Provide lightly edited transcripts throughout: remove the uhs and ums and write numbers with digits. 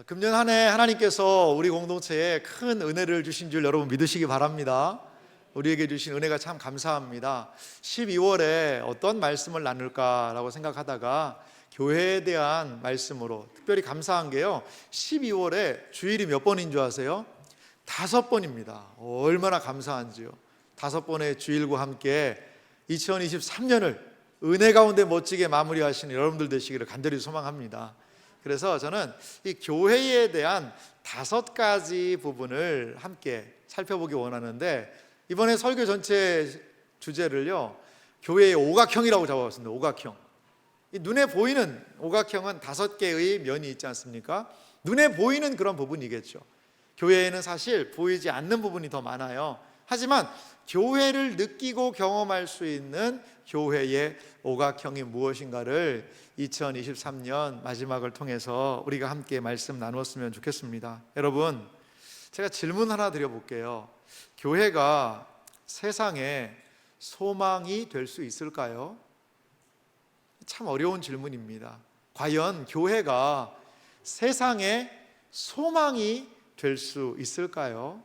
금년 한 해 하나님께서 우리 공동체에 큰 은혜를 주신 줄 여러분 믿으시기 바랍니다. 우리에게 주신 은혜가 참 감사합니다. 12월에 어떤 말씀을 나눌까라고 생각하다가 교회에 대한 말씀으로 특별히 감사한 게요, 12월에 주일이 몇 번인 줄 아세요? 5번입니다. 얼마나 감사한지요. 5번의 주일과 함께 2023년을 은혜 가운데 멋지게 마무리하시는 여러분들 되시기를 간절히 소망합니다. 그래서 저는 이 교회에 대한 5가지 부분을 함께 살펴보기 원하는데, 이번에 설교 전체 주제를요, 교회의 오각형이라고 잡아봤습니다. 오각형. 이 눈에 보이는 오각형은 5개의 면이 있지 않습니까? 눈에 보이는 그런 부분이겠죠. 교회에는 사실 보이지 않는 부분이 더 많아요. 하지만 교회를 느끼고 경험할 수 있는 교회의 오각형이 무엇인가를 2023년 마지막을 통해서 우리가 함께 말씀 나누었으면 좋겠습니다. 여러분, 제가 질문 하나 드려볼게요. 교회가 세상에 소망이 될 수 있을까요? 참 어려운 질문입니다. 과연 교회가 세상에 소망이 될 수 있을까요?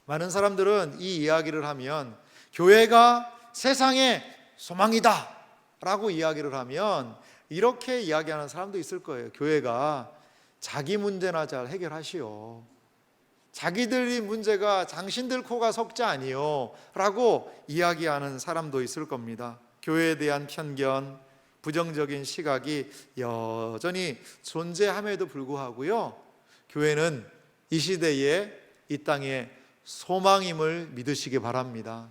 많은 사람들은 이 이야기를 하면, 교회가 세상의 소망이다 라고 이야기를 하면 이렇게 이야기하는 사람도 있을 거예요. 교회가 자기 문제나 잘 해결하시오, 자기들이 문제가 당신들 코가 석자 아니요 라고 이야기하는 사람도 있을 겁니다. 교회에 대한 편견, 부정적인 시각이 여전히 존재함에도 불구하고요, 교회는 이 시대에 이 땅에 소망임을 믿으시기 바랍니다.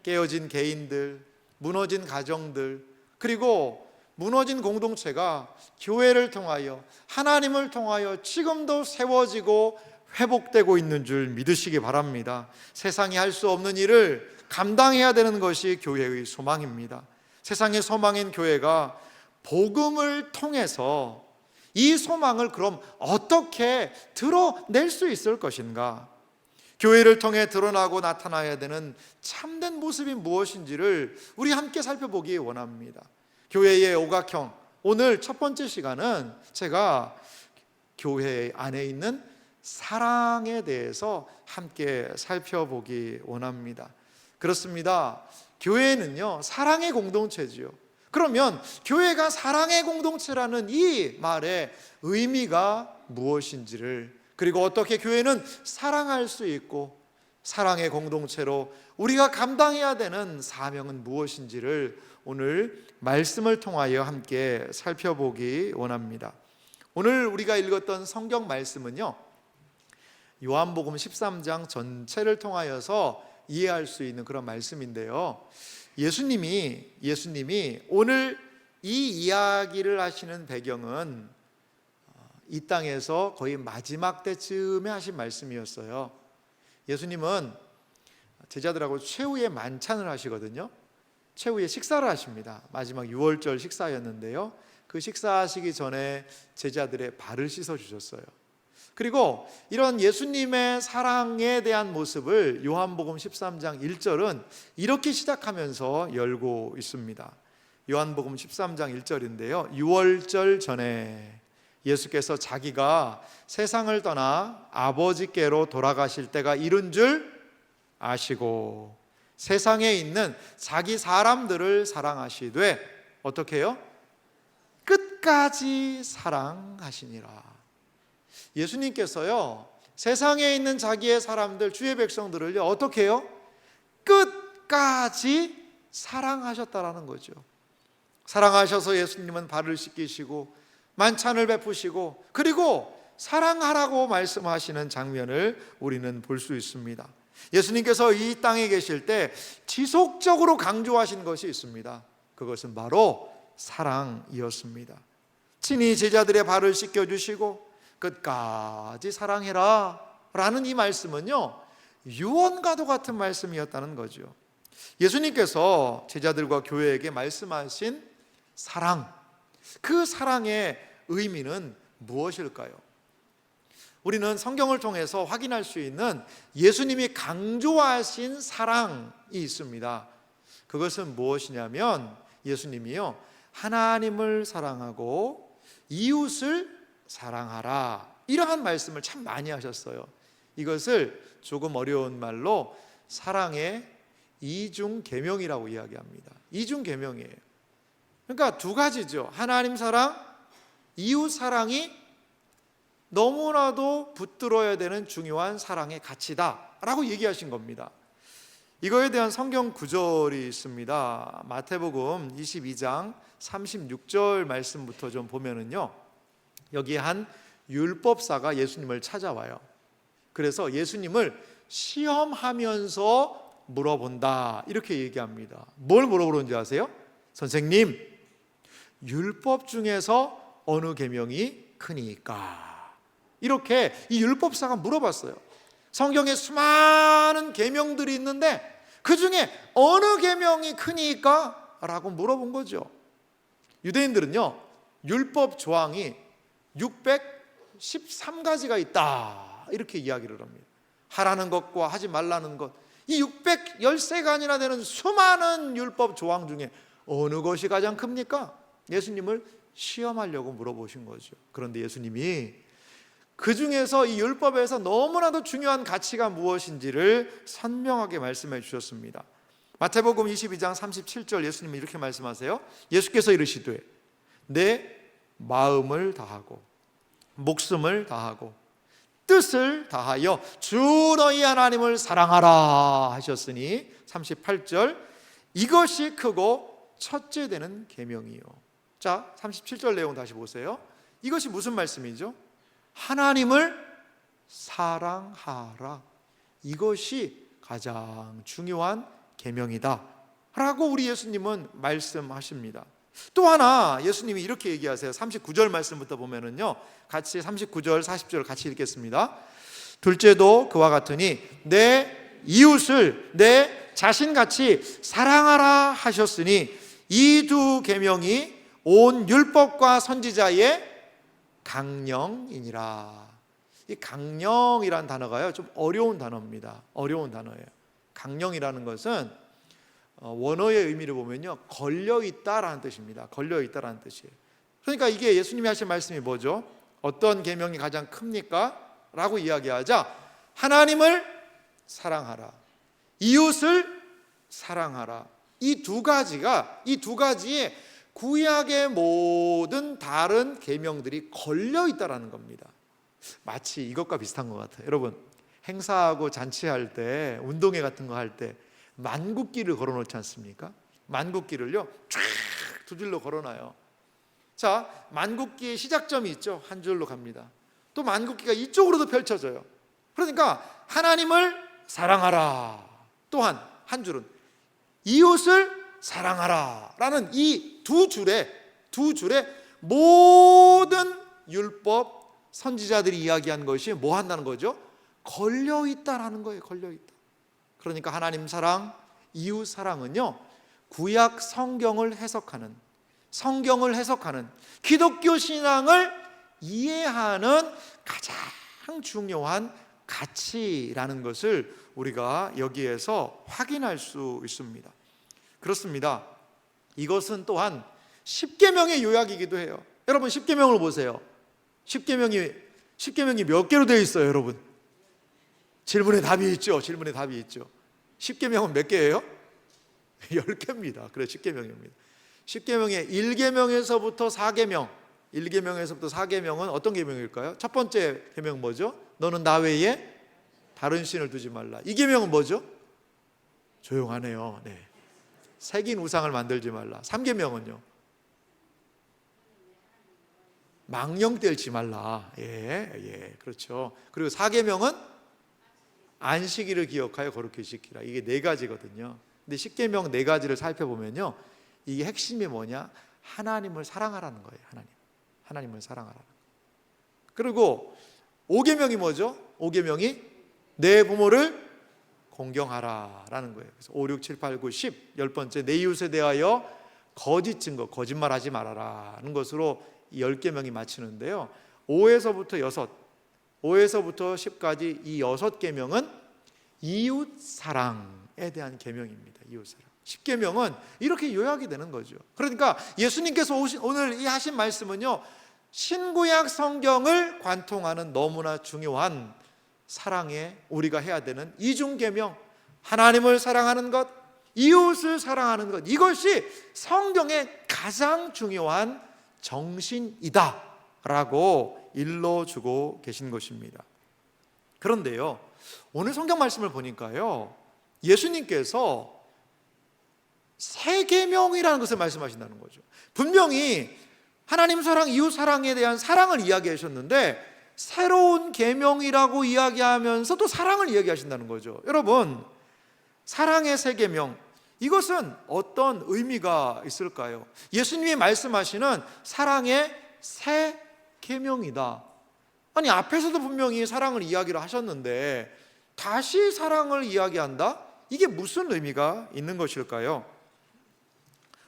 깨어진 개인들, 무너진 가정들, 그리고 무너진 공동체가 교회를 통하여, 하나님을 통하여 지금도 세워지고 회복되고 있는 줄 믿으시기 바랍니다. 세상이 할 수 없는 일을 감당해야 되는 것이 교회의 소망입니다. 세상의 소망인 교회가 복음을 통해서 이 소망을 그럼 어떻게 드러낼 수 있을 것인가? 교회를 통해 드러나고 나타나야 되는 참된 모습이 무엇인지를 우리 함께 살펴보기 원합니다. 교회의 오각형, 오늘 첫 번째 시간은 제가 교회 안에 있는 사랑에 대해서 함께 살펴보기 원합니다. 그렇습니다. 교회는요, 사랑의 공동체지요. 그러면 교회가 사랑의 공동체라는 이 말의 의미가 무엇인지를, 그리고 어떻게 교회는 사랑할 수 있고 사랑의 공동체로 우리가 감당해야 되는 사명은 무엇인지를 오늘 말씀을 통하여 함께 살펴보기 원합니다. 오늘 우리가 읽었던 성경 말씀은요, 요한복음 13장 전체를 통하여서 이해할 수 있는 그런 말씀인데요, 예수님이 오늘 이 이야기를 하시는 배경은 이 땅에서 거의 마지막 때쯤에 하신 말씀이었어요. 예수님은 제자들하고 최후의 만찬을 하시거든요. 최후의 식사를 하십니다. 마지막 유월절 식사였는데요, 그 식사하시기 전에 제자들의 발을 씻어 주셨어요. 그리고 이런 예수님의 사랑에 대한 모습을 요한복음 13장 1절은 이렇게 시작하면서 열고 있습니다. 요한복음 13장 1절인데요, 유월절 전에 예수께서 자기가 세상을 떠나 아버지께로 돌아가실 때가 이른 줄 아시고 세상에 있는 자기 사람들을 사랑하시되 어떻게 해요? 끝까지 사랑하시니라. 예수님께서요, 세상에 있는 자기의 사람들, 주의 백성들을요, 어떻게 해요? 끝까지 사랑하셨다라는 거죠. 사랑하셔서 예수님은 발을 씻기시고 만찬을 베푸시고, 그리고 사랑하라고 말씀하시는 장면을 우리는 볼 수 있습니다. 예수님께서 이 땅에 계실 때 지속적으로 강조하신 것이 있습니다. 그것은 바로 사랑이었습니다. 친히 제자들의 발을 씻겨주시고 끝까지 사랑해라 라는 이 말씀은요, 유언과도 같은 말씀이었다는 거죠. 예수님께서 제자들과 교회에게 말씀하신 사랑, 그 사랑의 의미는 무엇일까요? 우리는 성경을 통해서 확인할 수 있는 예수님이 강조하신 사랑이 있습니다. 그것은 무엇이냐면 예수님이요, 하나님을 사랑하고 이웃을 사랑하라. 이러한 말씀을 참 많이 하셨어요. 이것을 조금 어려운 말로 사랑의 이중 계명이라고 이야기합니다. 이중 계명이에요. 그러니까 두 가지죠. 하나님 사랑, 이웃 사랑이 너무나도 붙들어야 되는 중요한 사랑의 가치다라고 얘기하신 겁니다. 이거에 대한 성경 구절이 있습니다. 마태복음 22장 36절 말씀부터 좀 보면은요, 여기 한 율법사가 예수님을 찾아와요. 그래서 예수님을 시험하면서 물어본다, 이렇게 얘기합니다. 뭘 물어보는지 아세요? 선생님, 율법 중에서 어느 계명이 크니까? 이렇게 이 율법사가 물어봤어요. 성경에 수많은 계명들이 있는데 그 중에 어느 계명이 크니까? 라고 물어본 거죠. 유대인들은요, 율법 조항이 613가지가 있다, 이렇게 이야기를 합니다. 하라는 것과 하지 말라는 것, 이 613가지나 되는 수많은 율법 조항 중에 어느 것이 가장 큽니까? 예수님을 시험하려고 물어보신 거죠. 그런데 예수님이 그 중에서 이 율법에서 너무나도 중요한 가치가 무엇인지를 선명하게 말씀해 주셨습니다. 마태복음 22장 37절 예수님이 이렇게 말씀하세요. 예수께서 이르시되 내 마음을 다하고 목숨을 다하고 뜻을 다하여 주 너희 하나님을 사랑하라 하셨으니 38절 이것이 크고 첫째 되는 계명이요. 자, 37절 내용 다시 보세요. 이것이 무슨 말씀이죠? 하나님을 사랑하라. 이것이 가장 중요한 계명이다 라고 우리 예수님은 말씀하십니다. 또 하나 예수님이 이렇게 얘기하세요. 39절 말씀부터 보면은요, 같이 39절 40절 같이 읽겠습니다. 둘째도 그와 같으니 내 이웃을 내 자신같이 사랑하라 하셨으니 이 두 계명이 온 율법과 선지자의 강령이니라. 이 강령이라는 단어가요, 좀 어려운 단어입니다. 어려운 단어예요. 강령이라는 것은 원어의 의미를 보면요, 걸려있다라는 뜻입니다. 걸려있다라는 뜻이에요. 그러니까 이게 예수님이 하신 말씀이 뭐죠? 어떤 계명이 가장 큽니까? 라고 이야기하자 하나님을 사랑하라, 이웃을 사랑하라. 이 두 가지의 구약의 모든 다른 계명들이 걸려있다라는 겁니다. 마치 이것과 비슷한 것 같아요. 여러분, 행사하고 잔치할 때, 운동회 같은 거 할 때 만국기를 걸어놓지 않습니까? 만국기를요 쫙 두 줄로 걸어놔요. 자, 만국기의 시작점이 있죠. 한 줄로 갑니다. 또 만국기가 이쪽으로도 펼쳐져요. 그러니까 하나님을 사랑하라, 또한 한 줄은 이웃을 사랑하라 라는 이 두 줄에 모든 율법 선지자들이 이야기한 것이 뭐 한다는 거죠? 걸려있다라는 거예요. 걸려있다. 그러니까 하나님 사랑, 이웃 사랑은요, 구약 성경을 해석하는 기독교 신앙을 이해하는 가장 중요한 가치라는 것을 우리가 여기에서 확인할 수 있습니다. 그렇습니다. 이것은 또한 십계명의 요약이기도 해요. 여러분, 십계명을 보세요. 십계명이 몇 개로 되어 있어요, 여러분? 질문에 답이 있죠. 십계명은 몇 개예요? 10개입니다. 그래, 십계명입니다. 십계명의 1계명에서부터 4계명, 1계명에서부터 4계명은 어떤 계명일까요? 첫 번째 계명 뭐죠? 너는 나 외에 다른 신을 두지 말라. 2계명은 뭐죠? 조용하네요. 네. 새긴 우상을 만들지 말라. 3계명은요? 망령 떼지 말라. 예, 그렇죠. 그리고 4계명은 안식일을 기억하여 거룩히 지키라. 이게 4가지거든요. 근데 10계명 4가지를 살펴보면요, 이게 핵심이 뭐냐? 하나님을 사랑하라는 거예요. 하나님을 사랑하라. 그리고 5계명이 뭐죠? 5계명이 내 부모를 공경하라라는 거예요. 그래서 5, 6, 7, 8, 9, 10 10번째 내 이웃에 대하여 거짓 증거, 거짓말하지 말아라는 것으로 이 10계명이 마치는데요, 5에서부터 10까지 이 6계명은 이웃 사랑에 대한 계명입니다. 이웃 사랑. 10계명은 이렇게 요약이 되는 거죠. 그러니까 예수님께서 오늘 이 하신 말씀은요, 신구약 성경을 관통하는 너무나 중요한 사랑에 우리가 해야 되는 이중계명, 하나님을 사랑하는 것, 이웃을 사랑하는 것, 이것이 성경의 가장 중요한 정신이다 라고 일러주고 계신 것입니다. 그런데요, 오늘 성경 말씀을 보니까요, 예수님께서 세 계명이라는 것을 말씀하신다는 거죠. 분명히 하나님 사랑, 이웃 사랑에 대한 사랑을 이야기하셨는데 새로운 계명이라고 이야기하면서 또 사랑을 이야기하신다는 거죠. 여러분, 사랑의 세 계명, 이것은 어떤 의미가 있을까요? 예수님이 말씀하시는 사랑의 세 계명이다. 아니, 앞에서도 분명히 사랑을 이야기를 하셨는데 다시 사랑을 이야기한다? 이게 무슨 의미가 있는 것일까요?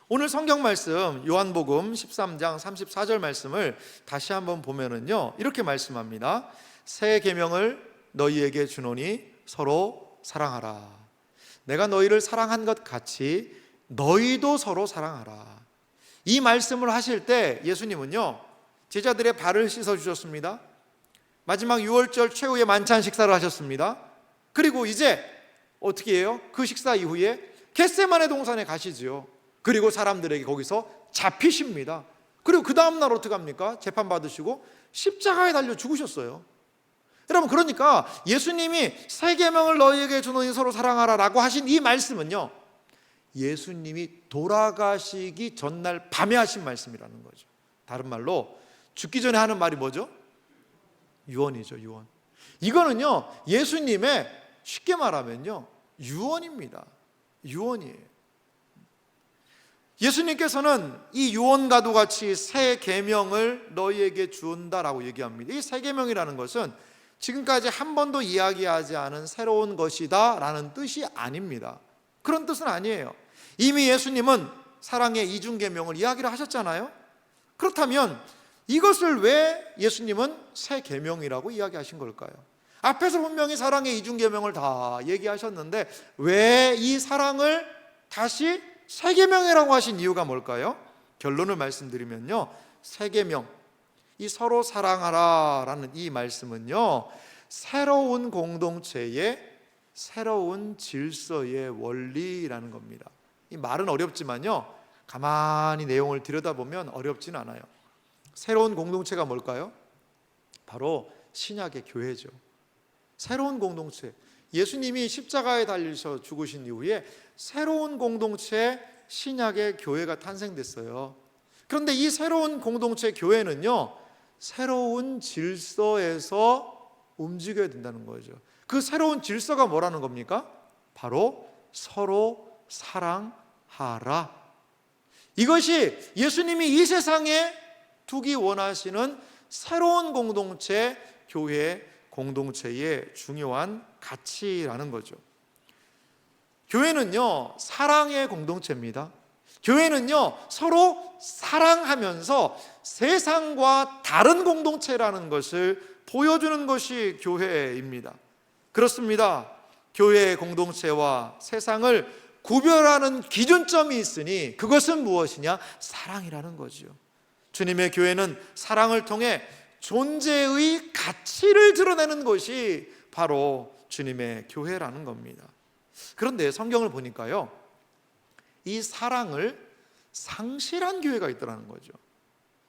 오늘 성경 말씀 요한복음 13장 34절 말씀을 다시 한번 보면은요, 이렇게 말씀합니다. 새 계명을 너희에게 주노니 서로 사랑하라. 내가 너희를 사랑한 것 같이 너희도 서로 사랑하라. 이 말씀을 하실 때 예수님은요, 제자들의 발을 씻어 주셨습니다. 마지막 6월절 최후의 만찬 식사를 하셨습니다. 그리고 이제 어떻게 해요? 그 식사 이후에 겟세마네 동산에 가시지요. 그리고 사람들에게 거기서 잡히십니다. 그리고 그 다음날 어떻게 합니까? 재판받으시고 십자가에 달려 죽으셨어요. 여러분, 그러니까 예수님이 새 계명을 너희에게 주노니 서로 사랑하라 라고 하신 이 말씀은요, 예수님이 돌아가시기 전날 밤에 하신 말씀이라는 거죠. 다른 말로 죽기 전에 하는 말이 뭐죠? 유언이죠, 유언. 이거는요, 예수님의, 쉽게 말하면요, 유언입니다. 유언이에요. 예수님께서는 이 유언과도 같이 새 계명을 너희에게 주온다라고 얘기합니다. 이 새 계명이라는 것은 지금까지 한 번도 이야기하지 않은 새로운 것이다 라는 뜻이 아닙니다. 그런 뜻은 아니에요. 이미 예수님은 사랑의 이중계명을 이야기를 하셨잖아요. 그렇다면 이것을 왜 예수님은 새 계명이라고 이야기하신 걸까요? 앞에서 분명히 사랑의 이중계명을 다 얘기하셨는데 왜 이 사랑을 다시 새 계명이라고 하신 이유가 뭘까요? 결론을 말씀드리면요, 새 계명, 이 서로 사랑하라 라는 이 말씀은요, 새로운 공동체의 새로운 질서의 원리라는 겁니다. 이 말은 어렵지만요, 가만히 내용을 들여다보면 어렵진 않아요. 새로운 공동체가 뭘까요? 바로 신약의 교회죠. 새로운 공동체, 예수님이 십자가에 달리셔 죽으신 이후에 새로운 공동체, 신약의 교회가 탄생됐어요. 그런데 이 새로운 공동체 교회는요, 새로운 질서에서 움직여야 된다는 거죠. 그 새로운 질서가 뭐라는 겁니까? 바로 서로 사랑하라. 이것이 예수님이 이 세상에 두기 원하시는 새로운 공동체, 교회 공동체의 중요한 가치라는 거죠. 교회는요, 사랑의 공동체입니다. 교회는요, 서로 사랑하면서 세상과 다른 공동체라는 것을 보여주는 것이 교회입니다. 그렇습니다. 교회의 공동체와 세상을 구별하는 기준점이 있으니 그것은 무엇이냐? 사랑이라는 거죠. 주님의 교회는 사랑을 통해 존재의 가치를 드러내는 것이 바로 주님의 교회라는 겁니다. 그런데 성경을 보니까요, 이 사랑을 상실한 교회가 있더라는 거죠.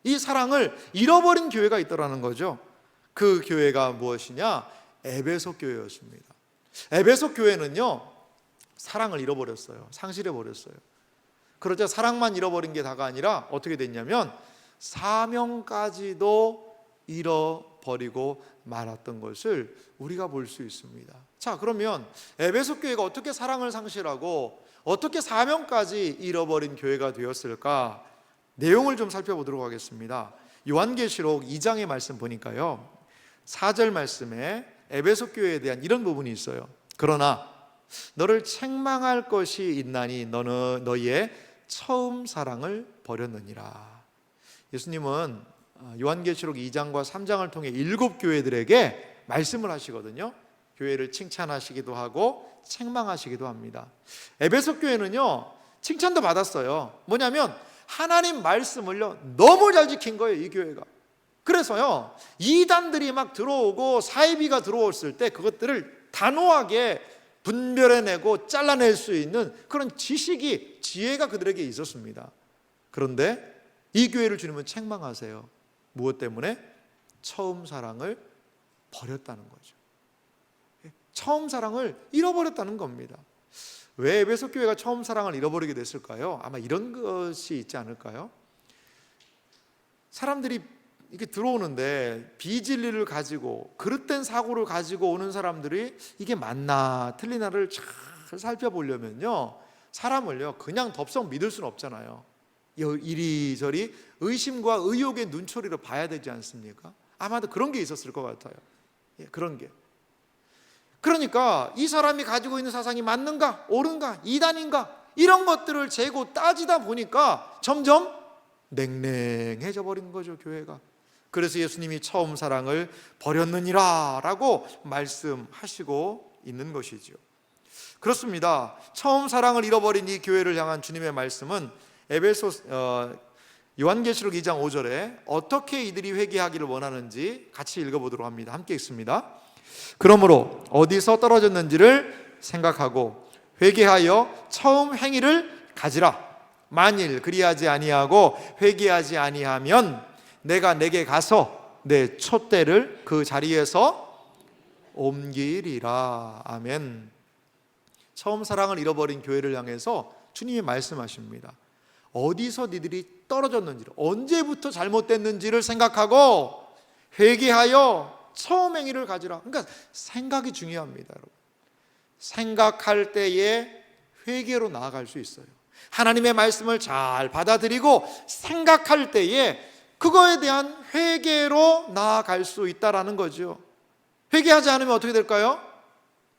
이 사랑을 잃어버린 교회가 있더라는 거죠. 그 교회가 무엇이냐? 에베소 교회였습니다. 에베소 교회는요, 사랑을 잃어버렸어요. 상실해버렸어요. 그러자 사랑만 잃어버린 게 다가 아니라 어떻게 됐냐면 사명까지도 잃어버리고 말았던 것을 우리가 볼 수 있습니다. 자, 그러면 에베소 교회가 어떻게 사랑을 상실하고 어떻게 사명까지 잃어버린 교회가 되었을까? 내용을 좀 살펴보도록 하겠습니다. 요한계시록 2장의 말씀 보니까요, 4절 말씀에 에베소 교회에 대한 이런 부분이 있어요. 그러나 너를 책망할 것이 있나니 너는 너희의 처음 사랑을 버렸느니라. 예수님은 요한계시록 2장과 3장을 통해 7교회들에게 말씀을 하시거든요. 교회를 칭찬하시기도 하고 책망하시기도 합니다. 에베소 교회는요, 칭찬도 받았어요. 뭐냐면 하나님 말씀을요 너무 잘 지킨 거예요. 이 교회가 그래서요, 이단들이 막 들어오고 사이비가 들어왔을 때 그것들을 단호하게 분별해내고 잘라낼 수 있는 그런 지식이, 지혜가 그들에게 있었습니다. 그런데 이 교회를 주님은 책망하세요. 무엇 때문에? 처음 사랑을 버렸다는 거죠. 처음 사랑을 잃어버렸다는 겁니다. 왜 에베소 교회가 처음 사랑을 잃어버리게 됐을까요? 아마 이런 것이 있지 않을까요? 사람들이 이렇게 들어오는데 비진리를 가지고 그릇된 사고를 가지고 오는 사람들이 이게 맞나 틀리나를 잘 살펴보려면요, 사람을요 그냥 덥석 믿을 수는 없잖아요. 이리저리 의심과 의혹의 눈초리로 봐야 되지 않습니까? 아마도 그런 게 있었을 것 같아요. 그런 게. 그러니까 이 사람이 가지고 있는 사상이 맞는가, 옳은가, 이단인가, 이런 것들을 재고 따지다 보니까 점점 냉랭해져 버린 거죠, 교회가. 그래서 예수님이 처음 사랑을 버렸느니라 라고 말씀하시고 있는 것이죠. 그렇습니다. 처음 사랑을 잃어버린 이 교회를 향한 주님의 말씀은 요한계시록 2장 5절에 어떻게 이들이 회개하기를 원하는지 같이 읽어보도록 합니다. 함께 읽습니다. 그러므로 어디서 떨어졌는지를 생각하고 회개하여 처음 행위를 가지라. 만일 그리하지 아니하고 회개하지 아니하면 내가 내게 가서 내 촛대를 그 자리에서 옮기리라. 아멘. 처음 사랑을 잃어버린 교회를 향해서 주님이 말씀하십니다. 어디서 니들이 떨어졌는지를, 언제부터 잘못됐는지를 생각하고 회개하여 처음 행위를 가지라. 그러니까 생각이 중요합니다, 여러분. 생각할 때에 회개로 나아갈 수 있어요. 하나님의 말씀을 잘 받아들이고 생각할 때에 그거에 대한 회개로 나아갈 수 있다라는 거죠. 회개하지 않으면 어떻게 될까요?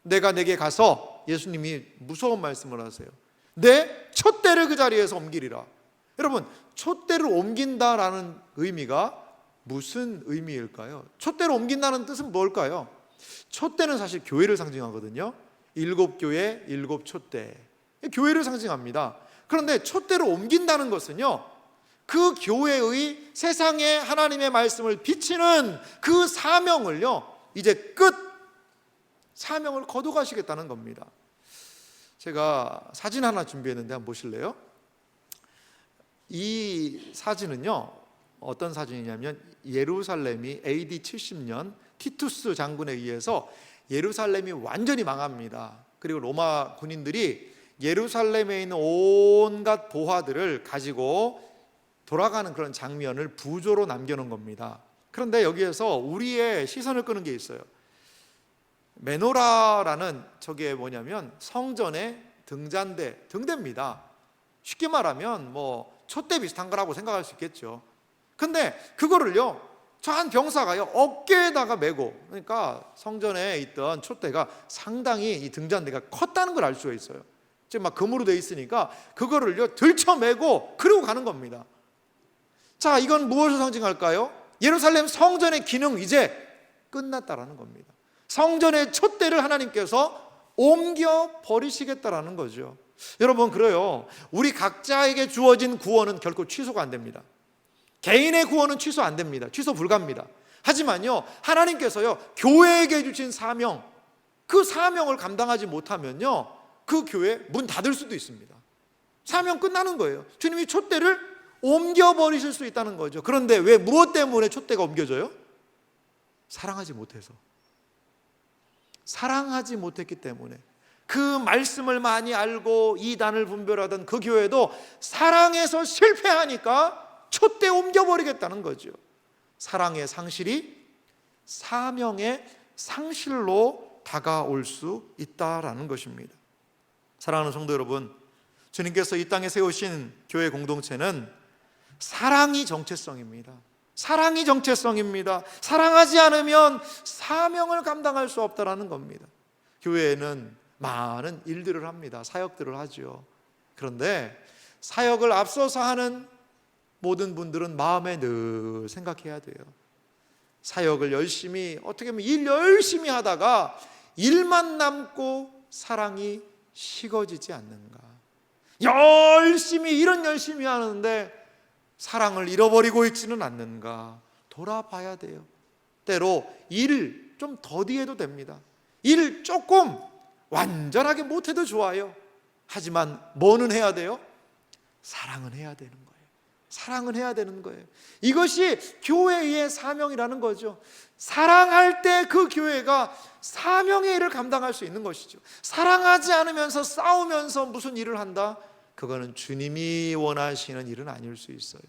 내가 내게 가서, 예수님이 무서운 말씀을 하세요. 내 촛대를 그 자리에서 옮기리라. 여러분, 촛대를 옮긴다라는 의미가 무슨 의미일까요? 촛대를 옮긴다는 뜻은 뭘까요? 촛대는 사실 교회를 상징하거든요. 7교회 7촛대, 교회를 상징합니다. 그런데 촛대를 옮긴다는 것은요, 그 교회의 세상에 하나님의 말씀을 비치는 그 사명을요, 이제 끝, 사명을 거둬가시겠다는 겁니다. 제가 사진 하나 준비했는데 한번 보실래요? 이 사진은요, 어떤 사진이냐면 예루살렘이 AD 70년 티투스 장군에 의해서 예루살렘이 완전히 망합니다. 그리고 로마 군인들이 예루살렘에 있는 온갖 보화들을 가지고 돌아가는 그런 장면을 부조로 남겨놓은 겁니다. 그런데 여기에서 우리의 시선을 끄는 게 있어요. 메노라라는 저게 뭐냐면 성전의 등잔대, 등대입니다. 쉽게 말하면 뭐 촛대 비슷한 거라고 생각할 수 있겠죠. 근데 그거를요, 저 한 병사가요 어깨에다가 메고, 그러니까 성전에 있던 촛대가 상당히 이 등잔대가 컸다는 걸 알 수가 있어요. 지금 막 금으로 돼 있으니까 그거를요 들쳐메고 그러고 가는 겁니다. 자, 이건 무엇을 상징할까요? 예루살렘 성전의 기능 이제 끝났다라는 겁니다. 성전의 촛대를 하나님께서 옮겨 버리시겠다라는 거죠. 여러분, 그래요, 우리 각자에게 주어진 구원은 결코 취소가 안 됩니다. 개인의 구원은 취소 안 됩니다. 취소 불가합니다. 하지만요, 하나님께서요 교회에게 주신 사명, 그 사명을 감당하지 못하면요 그 교회 문 닫을 수도 있습니다. 사명 끝나는 거예요. 주님이 촛대를 옮겨버리실 수 있다는 거죠. 그런데 왜, 무엇 때문에 촛대가 옮겨져요? 사랑하지 못해서. 사랑하지 못했기 때문에. 그 말씀을 많이 알고 이단을 분별하던 그 교회도 사랑해서 실패하니까 촛대 옮겨버리겠다는 거죠. 사랑의 상실이 사명의 상실로 다가올 수 있다라는 것입니다. 사랑하는 성도 여러분, 주님께서 이 땅에 세우신 교회 공동체는 사랑이 정체성입니다. 사랑이 정체성입니다. 사랑하지 않으면 사명을 감당할 수 없다라는 겁니다. 교회에는 많은 일들을 합니다. 사역들을 하죠. 그런데 사역을 앞서서 하는 모든 분들은 마음에 늘 생각해야 돼요. 사역을 열심히, 어떻게 보면 일 열심히 하다가 일만 남고 사랑이 식어지지 않는가. 열심히, 일은 열심히 하는데 사랑을 잃어버리고 있지는 않는가. 돌아봐야 돼요. 때로 일을 좀 더디해도 됩니다. 일 조금 완전하게 못해도 좋아요. 하지만 뭐는 해야 돼요? 사랑은 해야 되는 거예요. 사랑은 해야 되는 거예요. 이것이 교회의 사명이라는 거죠. 사랑할 때 그 교회가 사명의 일을 감당할 수 있는 것이죠. 사랑하지 않으면서 싸우면서 무슨 일을 한다? 그거는 주님이 원하시는 일은 아닐 수 있어요.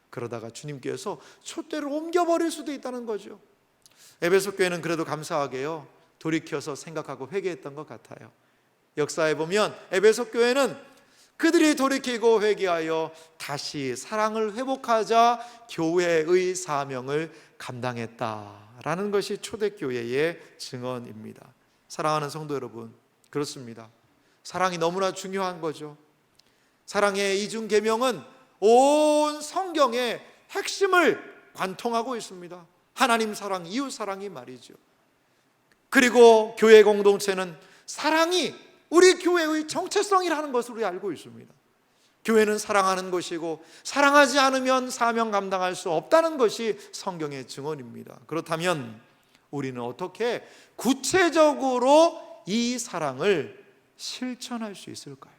그러다가 주님께서 촛대를 옮겨버릴 수도 있다는 거죠. 에베소 교회는 그래도 감사하게요, 돌이켜서 생각하고 회개했던 것 같아요. 역사에 보면 에베소 교회는 그들이 돌이키고 회개하여 다시 사랑을 회복하자 교회의 사명을 감당했다라는 것이 초대교회의 증언입니다. 사랑하는 성도 여러분, 그렇습니다. 사랑이 너무나 중요한 거죠. 사랑의 이중 계명은 온 성경의 핵심을 관통하고 있습니다. 하나님 사랑, 이웃 사랑이 말이죠. 그리고 교회 공동체는 사랑이 우리 교회의 정체성이라는 것을 우리 알고 있습니다. 교회는 사랑하는 것이고 사랑하지 않으면 사명 감당할 수 없다는 것이 성경의 증언입니다. 그렇다면 우리는 어떻게 구체적으로 이 사랑을 실천할 수 있을까요?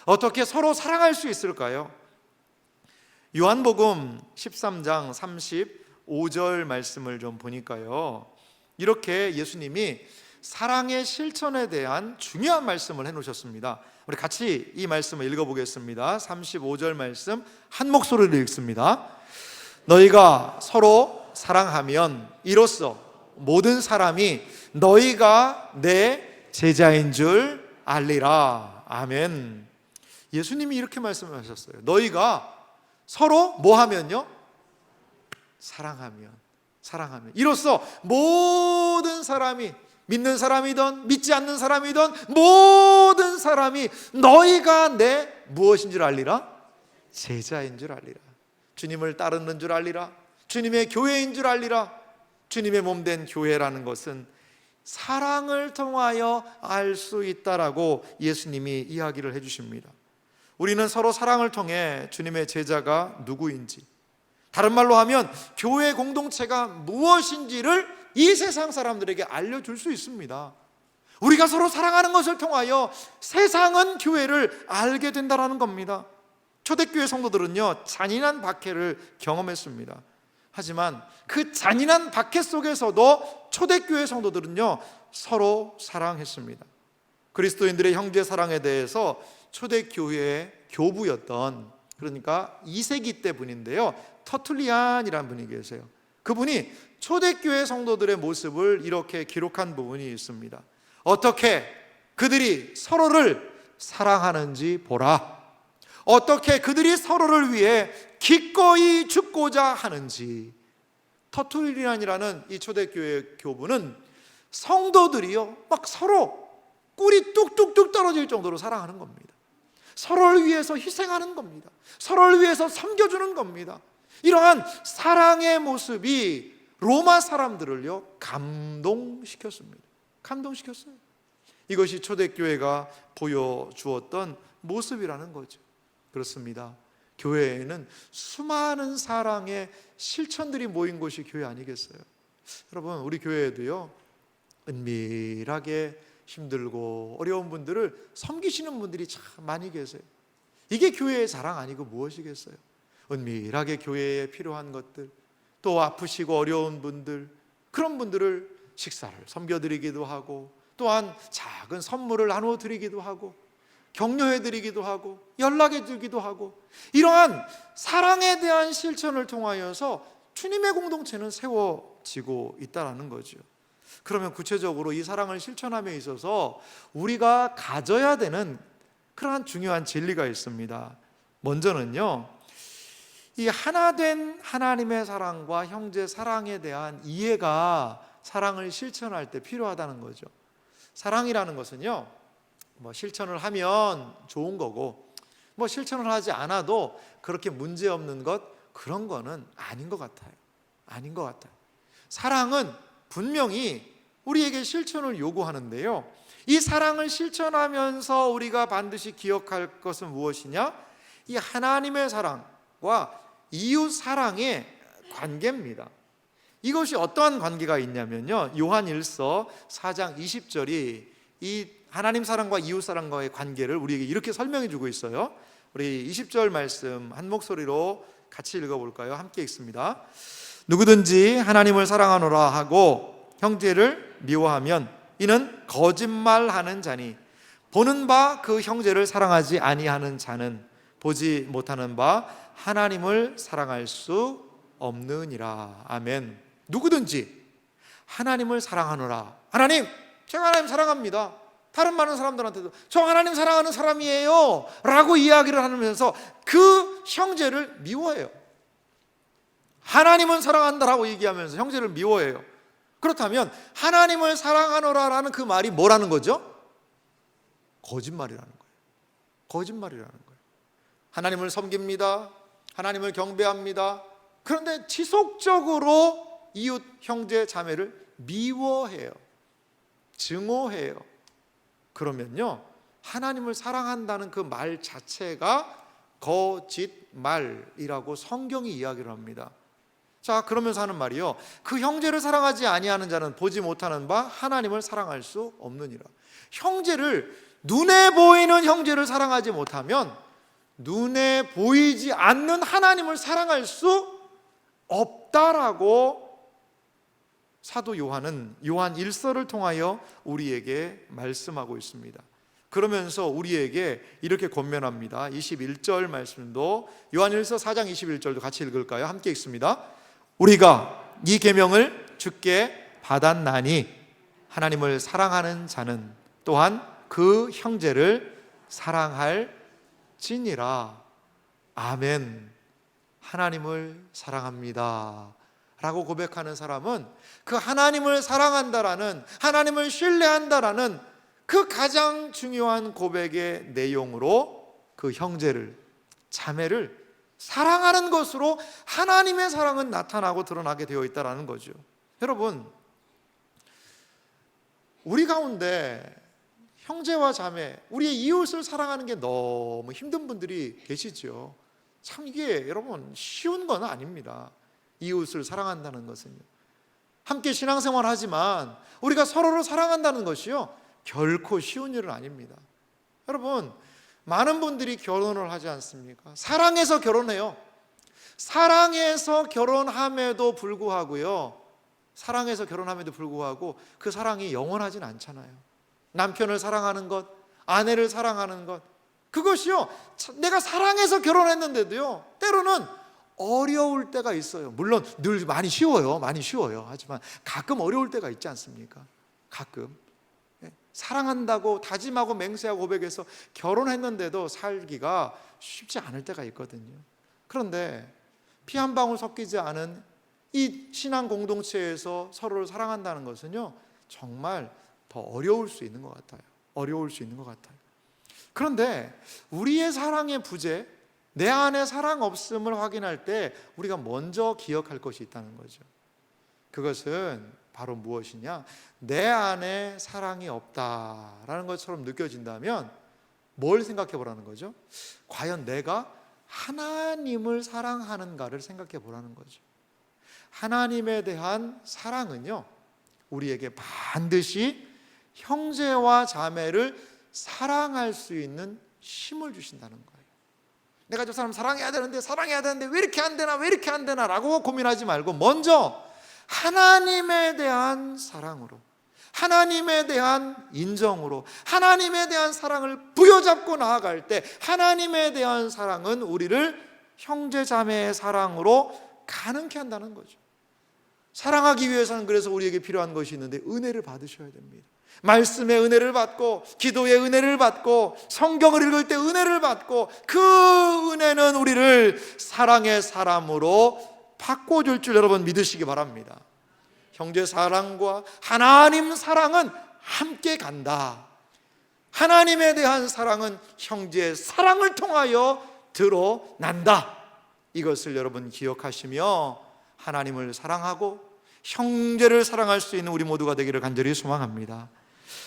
어떻게 서로 사랑할 수 있을까요? 요한복음 13장 35절 말씀을 좀 보니까요, 이렇게 예수님이 사랑의 실천에 대한 중요한 말씀을 해놓으셨습니다. 우리 같이 이 말씀을 읽어보겠습니다. 35절 말씀 한 목소리로 읽습니다. 너희가 서로 사랑하면 이로써 모든 사람이 너희가 내 제자인 줄 알리라. 아멘. 예수님이 이렇게 말씀하셨어요. 너희가 서로 뭐 하면요? 사랑하면 이로써 모든 사람이, 믿는 사람이든 믿지 않는 사람이든 모든 사람이 너희가 내 무엇인 줄 알리라? 제자인 줄 알리라. 주님을 따르는 줄 알리라. 주님의 교회인 줄 알리라. 주님의 몸된 교회라는 것은 사랑을 통하여 알 수 있다라고 예수님이 이야기를 해주십니다. 우리는 서로 사랑을 통해 주님의 제자가 누구인지, 다른 말로 하면 교회 공동체가 무엇인지를 이 세상 사람들에게 알려줄 수 있습니다. 우리가 서로 사랑하는 것을 통하여 세상은 교회를 알게 된다는 겁니다. 초대교회 성도들은요, 잔인한 박해를 경험했습니다. 하지만 그 잔인한 박해 속에서도 초대교회 성도들은요, 서로 사랑했습니다. 그리스도인들의 형제 사랑에 대해서 초대교회의 교부였던, 그러니까 2세기 때 분인데요, 터툴리안이라는 분이 계세요. 그분이 초대교회 성도들의 모습을 이렇게 기록한 부분이 있습니다. 어떻게 그들이 서로를 사랑하는지 보라. 어떻게 그들이 서로를 위해 기꺼이 죽고자 하는지. 터툴리안이라는 이 초대교회 교부는 성도들이요, 막 서로 꿀이 뚝뚝뚝 떨어질 정도로 사랑하는 겁니다. 서로를 위해서 희생하는 겁니다. 서로를 위해서 섬겨주는 겁니다. 이러한 사랑의 모습이 로마 사람들을요, 감동시켰습니다. 감동시켰어요. 이것이 초대교회가 보여주었던 모습이라는 거죠. 그렇습니다. 교회에는 수많은 사랑의 실천들이 모인 곳이 교회 아니겠어요? 여러분, 우리 교회에도요, 은밀하게 힘들고 어려운 분들을 섬기시는 분들이 참 많이 계세요. 이게 교회의 자랑 아니고 무엇이겠어요? 은밀하게 교회에 필요한 것들, 또 아프시고 어려운 분들, 그런 분들을 식사를 섬겨드리기도 하고, 또한 작은 선물을 나눠드리기도 하고, 격려해드리기도 하고, 연락해주기도 하고, 이러한 사랑에 대한 실천을 통하여서 주님의 공동체는 세워지고 있다는 거죠. 그러면 구체적으로 이 사랑을 실천함에 있어서 우리가 가져야 되는 그러한 중요한 진리가 있습니다. 먼저는요, 이 하나된 하나님의 사랑과 형제 사랑에 대한 이해가 사랑을 실천할 때 필요하다는 거죠. 사랑이라는 것은요, 실천을 하면 좋은 거고, 실천을 하지 않아도 그렇게 문제없는 것, 그런 거는 아닌 것 같아요. 아닌 것 같아요. 사랑은 분명히 우리에게 실천을 요구하는데요, 이 사랑을 실천하면서 우리가 반드시 기억할 것은 무엇이냐? 이 하나님의 사랑과 이웃 사랑의 관계입니다. 이것이 어떠한 관계가 있냐면요, 요한일서 4장 20절이 이 하나님 사랑과 이웃 사랑과의 관계를 우리에게 이렇게 설명해 주고 있어요. 우리 20절 말씀 한 목소리로 같이 읽어볼까요? 함께 읽습니다. 누구든지 하나님을 사랑하노라 하고 형제를 미워하면 이는 거짓말하는 자니 보는 바 그 형제를 사랑하지 아니하는 자는 보지 못하는 바 하나님을 사랑할 수 없느니라. 아멘. 누구든지 하나님을 사랑하노라. 하나님, 제가 하나님 사랑합니다. 다른 많은 사람들한테도 저 하나님 사랑하는 사람이에요 라고 이야기를 하면서 그 형제를 미워해요. 하나님은 사랑한다라고 얘기하면서 형제를 미워해요. 그렇다면 하나님을 사랑하노라라는 그 말이 뭐라는 거죠? 거짓말이라는 거예요. 거짓말이라는 거예요. 하나님을 섬깁니다. 하나님을 경배합니다. 그런데 지속적으로 이웃 형제 자매를 미워해요. 증오해요. 그러면요, 하나님을 사랑한다는 그 말 자체가 거짓말이라고 성경이 이야기를 합니다. 자, 그러면서 하는 말이요, 그 형제를 사랑하지 아니하는 자는 보지 못하는 바 하나님을 사랑할 수 없느니라. 형제를, 눈에 보이는 형제를 사랑하지 못하면 눈에 보이지 않는 하나님을 사랑할 수 없다라고 사도 요한은 요한 1서를 통하여 우리에게 말씀하고 있습니다. 그러면서 우리에게 이렇게 권면합니다. 21절 말씀도 요한 1서 4장 21절도 같이 읽을까요? 함께 읽습니다. 우리가 이 계명을 주께 받았나니 하나님을 사랑하는 자는 또한 그 형제를 사랑할지니라. 아멘. 하나님을 사랑합니다 라고 고백하는 사람은 그 하나님을 사랑한다라는, 하나님을 신뢰한다라는 그 가장 중요한 고백의 내용으로 그 형제를, 자매를 사랑하는 것으로 하나님의 사랑은 나타나고 드러나게 되어 있다는 거죠. 여러분, 우리 가운데 형제와 자매, 우리의 이웃을 사랑하는 게 너무 힘든 분들이 계시죠. 참 이게 여러분 쉬운 건 아닙니다. 이웃을 사랑한다는 것은요, 함께 신앙생활 하지만 우리가 서로를 사랑한다는 것이요 결코 쉬운 일은 아닙니다. 여러분, 많은 분들이 결혼을 하지 않습니까? 사랑해서 결혼해요. 사랑해서 결혼함에도 불구하고요, 사랑해서 결혼함에도 불구하고 그 사랑이 영원하진 않잖아요. 남편을 사랑하는 것, 아내를 사랑하는 것, 그것이요 내가 사랑해서 결혼했는데도요 때로는 어려울 때가 있어요. 물론 늘 많이 쉬워요. 하지만 가끔 어려울 때가 있지 않습니까? 가끔 사랑한다고 다짐하고 맹세하고 고백해서 결혼했는데도 살기가 쉽지 않을 때가 있거든요. 그런데 피 한 방울 섞이지 않은 이 신앙 공동체에서 서로를 사랑한다는 것은요 정말 더 어려울 수 있는 것 같아요. 그런데 우리의 사랑의 부재, 내 안에 사랑 없음을 확인할 때 우리가 먼저 기억할 것이 있다는 거죠. 그것은 바로 무엇이냐? 내 안에 사랑이 없다라는 것처럼 느껴진다면 뭘 생각해 보라는 거죠? 과연 내가 하나님을 사랑하는가를 생각해 보라는 거죠. 하나님에 대한 사랑은요 우리에게 반드시 형제와 자매를 사랑할 수 있는 힘을 주신다는 거예요. 내가 저 사람 사랑해야 되는데 왜 이렇게 안 되나 라고 고민하지 말고 먼저 하나님에 대한 사랑으로, 하나님에 대한 인정으로, 하나님에 대한 사랑을 부여잡고 나아갈 때 하나님에 대한 사랑은 우리를 형제 자매의 사랑으로 가능케 한다는 거죠. 사랑하기 위해서는 그래서 우리에게 필요한 것이 있는데 은혜를 받으셔야 됩니다. 말씀의 은혜를 받고, 기도의 은혜를 받고, 성경을 읽을 때 은혜를 받고, 그 은혜는 우리를 사랑의 사람으로 바꿔줄 줄 여러분 믿으시기 바랍니다. 형제 사랑과 하나님 사랑은 함께 간다. 하나님에 대한 사랑은 형제의 사랑을 통하여 드러난다. 이것을 여러분 기억하시며 하나님을 사랑하고 형제를 사랑할 수 있는 우리 모두가 되기를 간절히 소망합니다.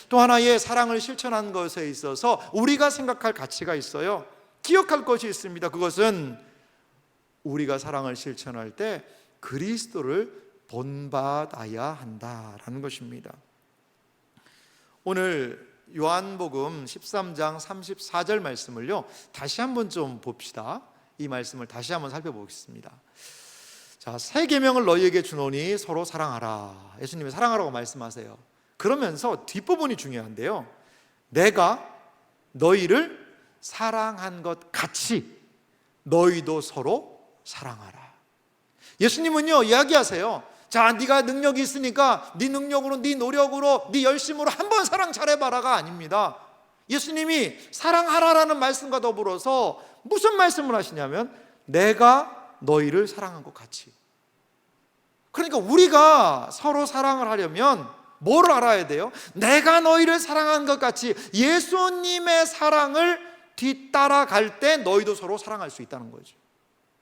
또 하나의 사랑을 실천한 것에 있어서 우리가 생각할 가치가 있어요. 기억할 것이 있습니다. 그것은 우리가 사랑을 실천할 때 그리스도를 본받아야 한다라는 것입니다. 오늘 요한복음 13장 34절 말씀을요, 다시 한번 좀 봅시다. 이 말씀을 다시 한번 살펴보겠습니다. 자, 새 계명을 너희에게 주노니 서로 사랑하라. 예수님이 사랑하라고 말씀하세요. 그러면서 뒷부분이 중요한데요, 내가 너희를 사랑한 것 같이 너희도 서로 사랑하라. 예수님은요 이야기하세요. 자, 네가 능력이 있으니까 네 능력으로, 네 노력으로, 네 열심으로 한번 사랑 잘해봐라가 아닙니다. 예수님이 사랑하라라는 말씀과 더불어서 무슨 말씀을 하시냐면 내가 너희를 사랑한 것 같이. 그러니까 우리가 서로 사랑을 하려면 뭘 알아야 돼요? 내가 너희를 사랑한 것 같이 예수님의 사랑을 뒤따라갈 때 너희도 서로 사랑할 수 있다는 거죠.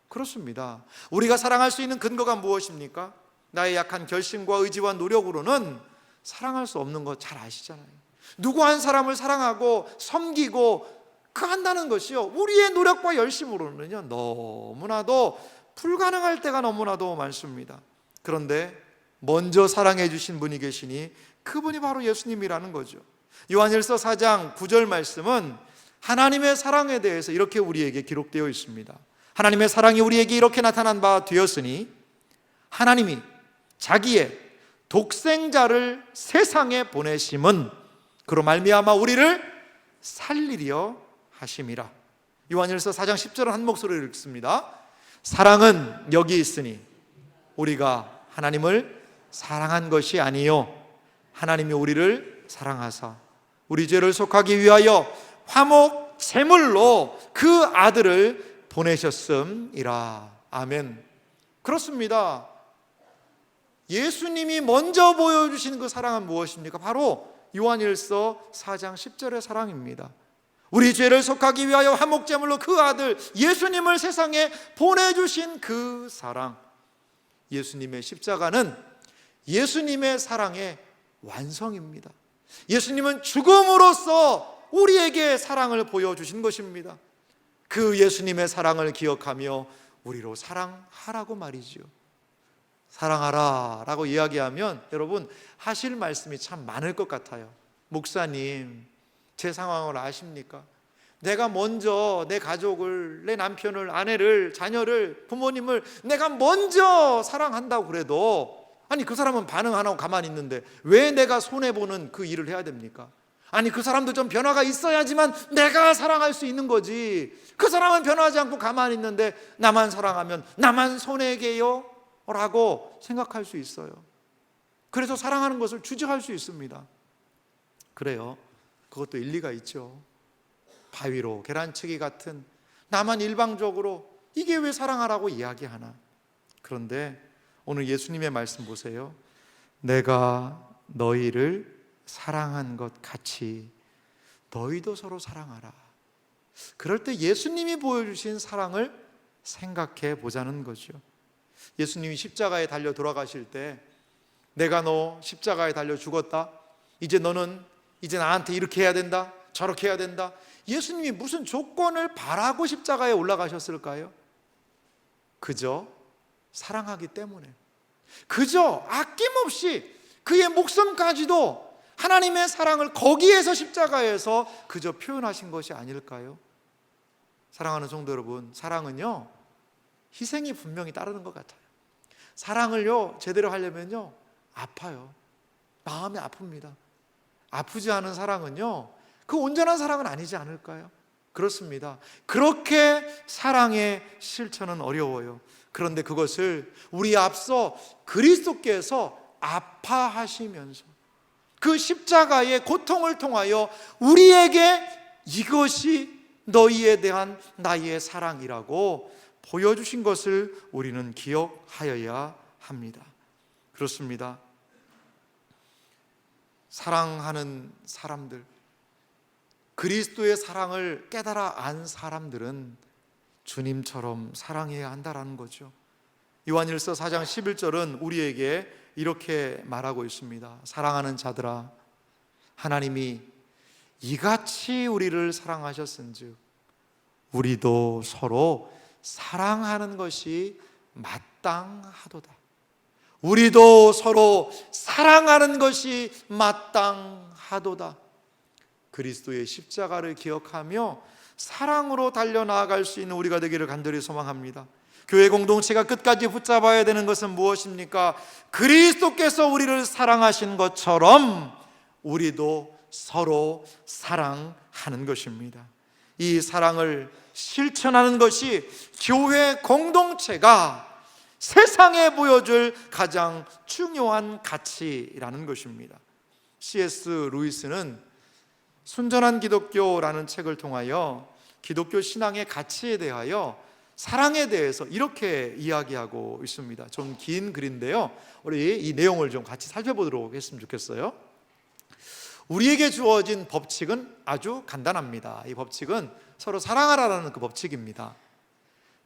그렇습니다. 우리가 사랑할 수 있는 근거가 무엇입니까? 나의 약한 결심과 의지와 노력으로는 사랑할 수 없는 거 잘 아시잖아요. 누구 한 사람을 사랑하고 섬기고 한다는 것이요, 우리의 노력과 열심으로는요 너무나도 불가능할 때가 너무나도 많습니다. 그런데 먼저 사랑해 주신 분이 계시니 그분이 바로 예수님이라는 거죠. 요한일서 4장 9절 말씀은 하나님의 사랑에 대해서 이렇게 우리에게 기록되어 있습니다. 하나님의 사랑이 우리에게 이렇게 나타난 바 되었으니 하나님이 자기의 독생자를 세상에 보내심은 그로 말미암아 우리를 살리려 하심이라. 요한일서 4장 10절은 한 목소리로 읽습니다. 사랑은 여기 있으니 우리가 하나님을 사랑한 것이 아니요 하나님이 우리를 사랑하사 우리 죄를 속하기 위하여 화목 제물로 그 아들을 보내셨음이라. 아멘. 그렇습니다. 예수님이 먼저 보여주신 그 사랑은 무엇입니까? 바로 요한일서 4장 10절의 사랑입니다. 우리 죄를 속하기 위하여 화목제물로 그 아들 예수님을 세상에 보내주신 그 사랑. 예수님의 십자가는 예수님의 사랑의 완성입니다. 예수님은 죽음으로써 우리에게 사랑을 보여주신 것입니다. 그 예수님의 사랑을 기억하며 우리로 사랑하라고 말이죠. 사랑하라 라고 이야기하면 여러분 하실 말씀이 참 많을 것 같아요. 목사님, 제 상황을 아십니까? 내가 먼저 내 가족을, 내 남편을, 아내를, 자녀를, 부모님을 내가 먼저 사랑한다고 그래도 아니 그 사람은 반응 안 하고 가만히 있는데 왜 내가 손해보는 그 일을 해야 됩니까? 아니 그 사람도 좀 변화가 있어야지만 내가 사랑할 수 있는 거지. 그 사람은 변화하지 않고 가만히 있는데 나만 사랑하면 나만 손해게요? 라고 생각할 수 있어요. 그래서 사랑하는 것을 주저할 수 있습니다. 그래요, 그것도 일리가 있죠. 바위로 계란치기 같은 나만 일방적으로 이게 왜 사랑하라고 이야기하나. 그런데 오늘 예수님의 말씀 보세요. 내가 너희를 사랑한 것 같이 너희도 서로 사랑하라. 그럴 때 예수님이 보여주신 사랑을 생각해 보자는 거죠. 예수님이 십자가에 달려 돌아가실 때 내가 너 십자가에 달려 죽었다, 이제 너는 이제 나한테 이렇게 해야 된다, 저렇게 해야 된다. 예수님이 무슨 조건을 바라고 십자가에 올라가셨을까요? 그저 사랑하기 때문에, 그저 아낌없이 그의 목숨까지도 하나님의 사랑을 거기에서 십자가에서 그저 표현하신 것이 아닐까요? 사랑하는 성도 여러분, 사랑은요 희생이 분명히 따르는 것 같아요. 사랑을요 제대로 하려면요 아파요. 마음이 아픕니다. 아프지 않은 사랑은요 그 온전한 사랑은 아니지 않을까요? 그렇습니다. 그렇게 사랑의 실천은 어려워요. 그런데 그것을 우리 앞서 그리스도께서 아파하시면서 그 십자가의 고통을 통하여 우리에게 이것이 너희에 대한 나의 사랑이라고 보여주신 것을 우리는 기억하여야 합니다. 그렇습니다. 사랑하는 사람들, 그리스도의 사랑을 깨달아 안 사람들은 주님처럼 사랑해야 한다라는 거죠. 요한일서 4장 11절은 우리에게 이렇게 말하고 있습니다. 사랑하는 자들아, 하나님이 이같이 우리를 사랑하셨은즉 우리도 서로 사랑하는 것이 마땅하도다. 우리도 서로 사랑하는 것이 마땅하도다. 그리스도의 십자가를 기억하며 사랑으로 달려나아갈 수 있는 우리가 되기를 간절히 소망합니다. 교회 공동체가 끝까지 붙잡아야 되는 것은 무엇입니까? 그리스도께서 우리를 사랑하신 것처럼 우리도 서로 사랑하는 것입니다. 이 사랑을 실천하는 것이 교회 공동체가 세상에 보여줄 가장 중요한 가치라는 것입니다. C.S. 루이스는 순전한 기독교라는 책을 통하여 기독교 신앙의 가치에 대하여 사랑에 대해서 이렇게 이야기하고 있습니다. 좀 긴 글인데요, 우리 이 내용을 좀 같이 살펴보도록 했으면 좋겠어요. 우리에게 주어진 법칙은 아주 간단합니다. 이 법칙은 서로 사랑하라는 그 법칙입니다.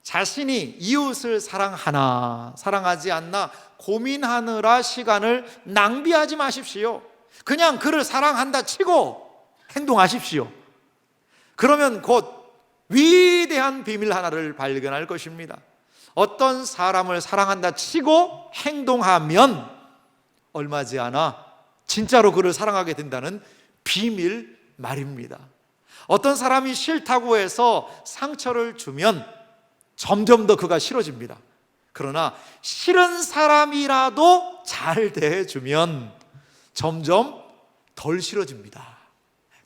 자신이 이웃을 사랑하나 사랑하지 않나 고민하느라 시간을 낭비하지 마십시오. 그냥 그를 사랑한다 치고 행동하십시오. 그러면 곧 위대한 비밀 하나를 발견할 것입니다. 어떤 사람을 사랑한다 치고 행동하면 얼마 지 않아 진짜로 그를 사랑하게 된다는 비밀 말입니다. 어떤 사람이 싫다고 해서 상처를 주면 점점 더 그가 싫어집니다. 그러나 싫은 사람이라도 잘 대해주면 점점 덜 싫어집니다.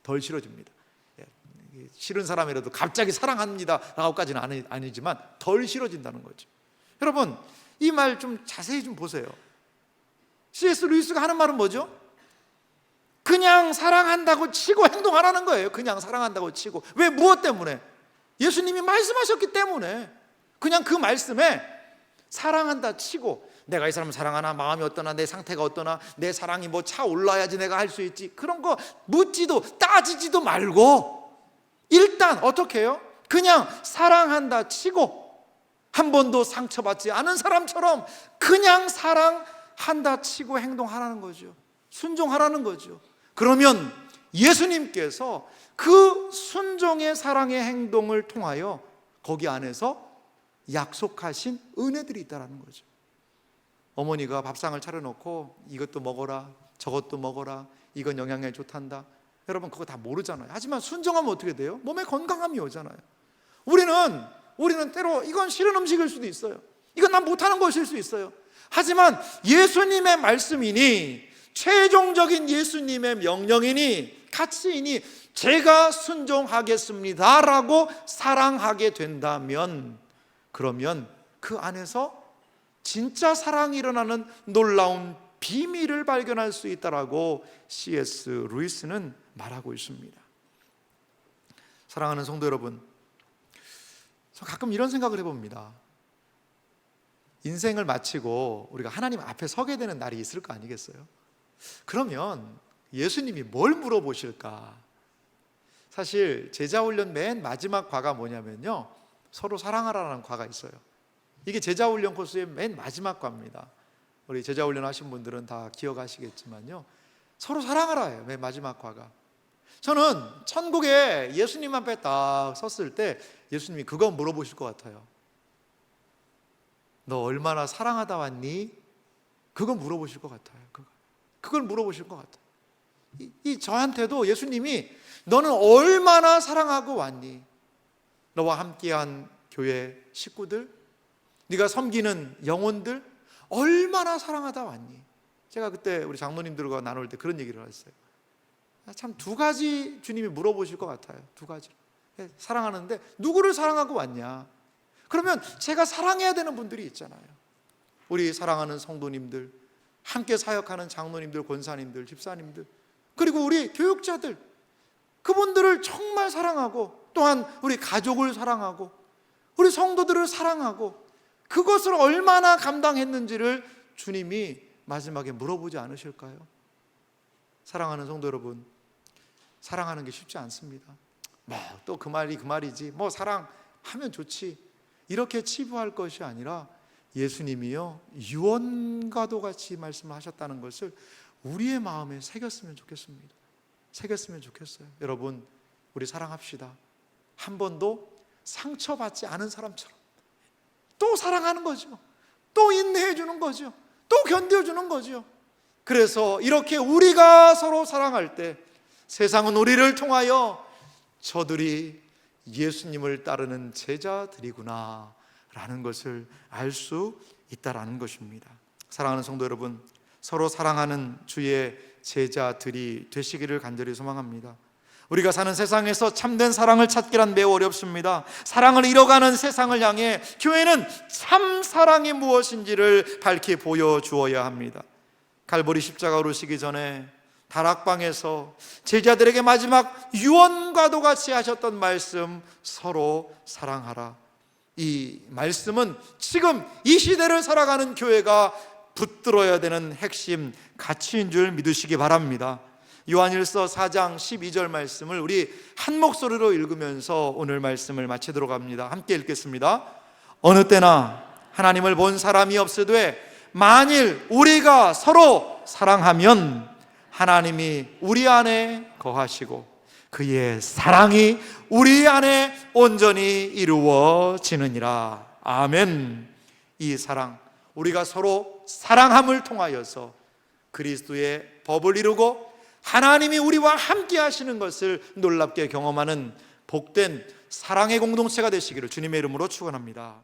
덜 싫어집니다. 싫은 사람이라도 갑자기 사랑합니다 라고까지는 아니지만 덜 싫어진다는 거죠. 여러분, 이 말 좀 자세히 좀 보세요. C.S. 루이스가 하는 말은 뭐죠? 그냥 사랑한다고 치고 행동하라는 거예요. 그냥 사랑한다고 치고. 왜? 무엇 때문에? 예수님이 말씀하셨기 때문에. 그냥 그 말씀에 사랑한다 치고, 내가 이 사람을 사랑하나, 마음이 어떠나, 내 상태가 어떠나, 내 사랑이 뭐 차올라야지 내가 할 수 있지, 그런 거 묻지도 따지지도 말고 일단 어떻게 해요? 그냥 사랑한다 치고, 한 번도 상처받지 않은 사람처럼 그냥 사랑한다 치고 행동하라는 거죠. 순종하라는 거죠. 그러면 예수님께서 그 순종의 사랑의 행동을 통하여 거기 안에서 약속하신 은혜들이 있다는 거죠. 어머니가 밥상을 차려놓고 이것도 먹어라, 저것도 먹어라, 이건 영양에 좋단다. 여러분 그거 다 모르잖아요. 하지만 순종하면 어떻게 돼요? 몸에 건강함이 오잖아요. 우리는 때로 이건 싫은 음식일 수도 있어요. 이건 난 못하는 것일 수 있어요. 하지만 예수님의 말씀이니, 최종적인 예수님의 명령이니, 가치이니, 제가 순종하겠습니다 라고 사랑하게 된다면, 그러면 그 안에서 진짜 사랑이 일어나는 놀라운 비밀을 발견할 수 있다라고 C.S. 루이스는 말하고 있습니다. 사랑하는 성도 여러분, 저 가끔 이런 생각을 해봅니다. 인생을 마치고 우리가 하나님 앞에 서게 되는 날이 있을 거 아니겠어요? 그러면 예수님이 뭘 물어보실까? 사실 제자훈련 맨 마지막 과가 뭐냐면요, 서로 사랑하라는 과가 있어요. 이게 제자훈련 코스의 맨 마지막 과입니다. 우리 제자훈련 하신 분들은 다 기억하시겠지만요, 서로 사랑하라예요. 맨 마지막 과가. 저는 천국에 예수님 앞에 딱 섰을 때 예수님이 그거 물어보실 것 같아요. 너 얼마나 사랑하다 왔니? 그거 물어보실 것 같아요. 그걸 물어보실 것 같아요. 이 저한테도 예수님이 너는 얼마나 사랑하고 왔니? 너와 함께한 교회 식구들, 네가 섬기는 영혼들 얼마나 사랑하다 왔니? 제가 그때 우리 장로님들과 나눌 때 그런 얘기를 했어요. 참 두 가지 주님이 물어보실 것 같아요. 두 가지. 사랑하는데 누구를 사랑하고 왔냐? 그러면 제가 사랑해야 되는 분들이 있잖아요. 우리 사랑하는 성도님들, 함께 사역하는 장로님들, 권사님들, 집사님들, 그리고 우리 교육자들, 그분들을 정말 사랑하고, 또한 우리 가족을 사랑하고, 우리 성도들을 사랑하고, 그것을 얼마나 감당했는지를 주님이 마지막에 물어보지 않으실까요? 사랑하는 성도 여러분, 사랑하는 게 쉽지 않습니다. 또 그 말이지, 사랑하면 좋지, 이렇게 치부할 것이 아니라 예수님이요 유언과도 같이 말씀을 하셨다는 것을 우리의 마음에 새겼으면 좋겠습니다. 새겼으면 좋겠어요. 여러분, 우리 사랑합시다. 한 번도 상처받지 않은 사람처럼 또 사랑하는 거죠. 또 인내해 주는 거죠. 또 견뎌주는 거죠. 그래서 이렇게 우리가 서로 사랑할 때 세상은 우리를 통하여 저들이 예수님을 따르는 제자들이구나 라는 것을 알 수 있다라는 것입니다. 사랑하는 성도 여러분, 서로 사랑하는 주의 제자들이 되시기를 간절히 소망합니다. 우리가 사는 세상에서 참된 사랑을 찾기란 매우 어렵습니다. 사랑을 잃어가는 세상을 향해 교회는 참 사랑이 무엇인지를 밝히 보여주어야 합니다. 갈보리 십자가로 오시기 전에 다락방에서 제자들에게 마지막 유언과도 같이 하셨던 말씀, 서로 사랑하라. 이 말씀은 지금 이 시대를 살아가는 교회가 붙들어야 되는 핵심 가치인 줄 믿으시기 바랍니다. 요한일서 4장 12절 말씀을 우리 한 목소리로 읽으면서 오늘 말씀을 마치도록 합니다. 함께 읽겠습니다. 어느 때나 하나님을 본 사람이 없으되 만일 우리가 서로 사랑하면 하나님이 우리 안에 거하시고 그의 사랑이 우리 안에 온전히 이루어지느니라. 아멘. 이 사랑, 우리가 서로 사랑함을 통하여서 그리스도의 법을 이루고 하나님이 우리와 함께 하시는 것을 놀랍게 경험하는 복된 사랑의 공동체가 되시기를 주님의 이름으로 축원합니다.